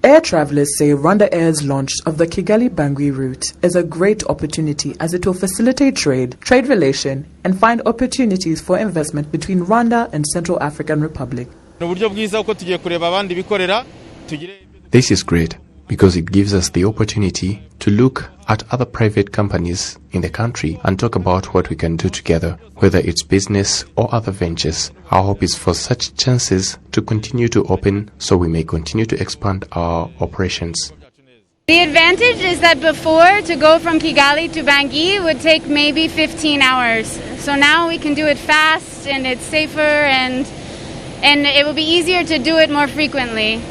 Air travelers say RwandAir's launch of the Kigali Bangui route is a great opportunity as it will facilitate trade relation, and find opportunities for investment between Rwanda and Central African Republic. This is great because it gives us the opportunity to look at other private companies in the country and talk about what we can do together, whether it's business or other ventures. Our hope is for such chances to continue to open so we may continue to expand our operations. The advantage is that before, to go from Kigali to Bangui would take maybe 15 hours. So now we can do it fast and it's safer and it will be easier to do it more frequently.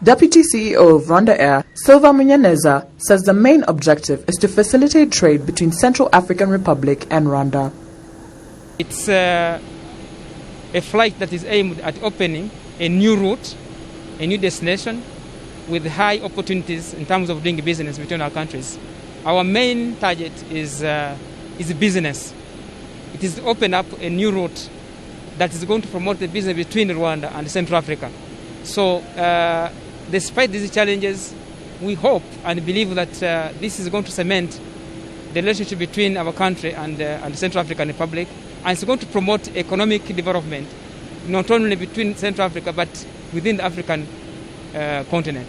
Deputy CEO of RwandAir, Silva Munyaneza, says the main objective is to facilitate trade between Central African Republic and Rwanda. It's a flight that is aimed at opening a new route, a new destination with high opportunities in terms of doing business between our countries. Our main target is business. It is to open up a new route that is going to promote the business between Rwanda and Central Africa. So, despite these challenges, we hope and believe that this is going to cement the relationship between our country and the Central African Republic, and it's going to promote economic development, not only between Central Africa but within the African continent.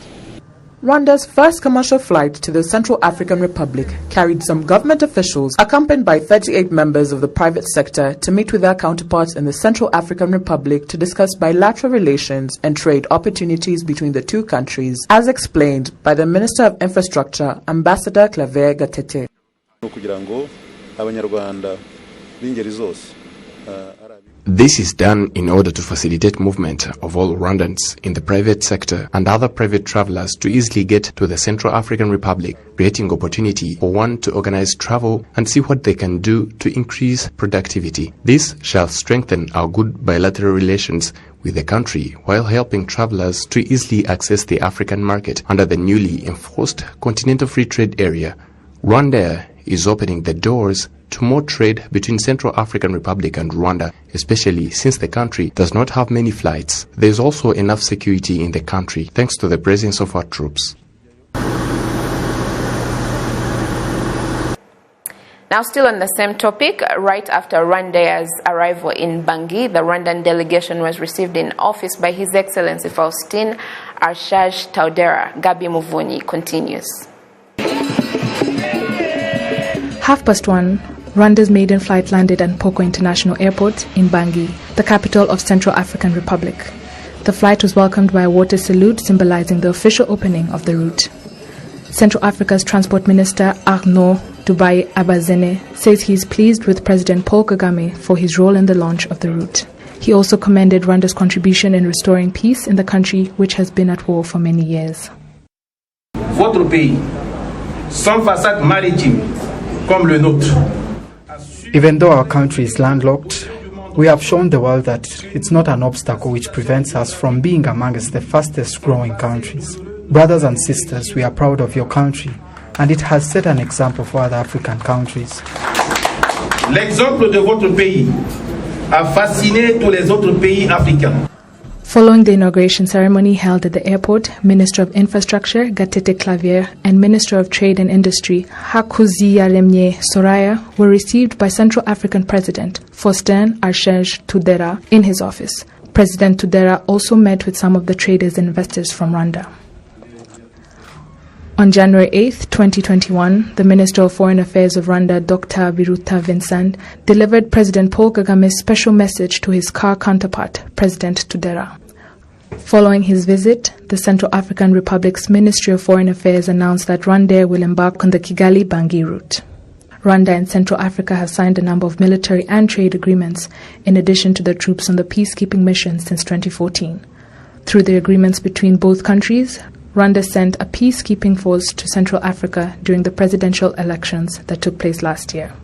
Rwanda's first commercial flight to the Central African Republic carried some government officials accompanied by 38 members of the private sector to meet with their counterparts in the Central African Republic to discuss bilateral relations and trade opportunities between the two countries, as explained by the Minister of Infrastructure, Ambassador Claver Gatete. This is done in order to facilitate movement of all Rwandans in the private sector and other private travelers to easily get to the Central African Republic, creating opportunity for one to organize travel and see what they can do to increase productivity. This shall strengthen our good bilateral relations with the country while helping travelers to easily access the African market under the newly enforced Continental Free Trade Area. RwandAir is opening the doors to more trade between Central African Republic and Rwanda, especially since the country does not have many flights. There is also enough security in the country thanks to the presence of our troops. Now, still on the same topic, right after RwandAir's arrival in Bangui, the Rwandan delegation was received in office by His Excellency Faustin Archange Touadera. Gabi Muvunyi continues. 1:30, Rwanda's maiden flight landed at Mpoko International Airport in Bangui, the capital of Central African Republic. The flight was welcomed by a water salute symbolizing the official opening of the route. Central Africa's Transport Minister Arnaud Dubai Abazene says he is pleased with President Paul Kagame for his role in the launch of the route. He also commended Rwanda's contribution in restoring peace in the country, which has been at war for many years. Votre pays, sans façade maritime, comme le nôtre. Even though our country is landlocked, we have shown the world that it's not an obstacle which prevents us from being amongst the fastest growing countries. Brothers and sisters, we are proud of your country, and it has set an example for other African countries. L'exemple de votre pays a fasciné tous les autres pays africains. Following the inauguration ceremony held at the airport, Minister of Infrastructure Gatete Claver and Minister of Trade and Industry Hakuziyaremye Soraya were received by Central African President Faustin Archange Touadera in his office. President Touadera also met with some of the traders and investors from Rwanda. On January 8, 2021, the Minister of Foreign Affairs of Rwanda, Dr. Biruta Vincent, delivered President Paul Kagame's special message to his car counterpart, President Touadera. Following his visit, the Central African Republic's Ministry of Foreign Affairs announced that RwandAir will embark on the Kigali-Bangui route. Rwanda and Central Africa have signed a number of military and trade agreements, in addition to the troops on the peacekeeping mission since 2014. Through the agreements between both countries, Rwanda sent a peacekeeping force to Central Africa during the presidential elections that took place last year.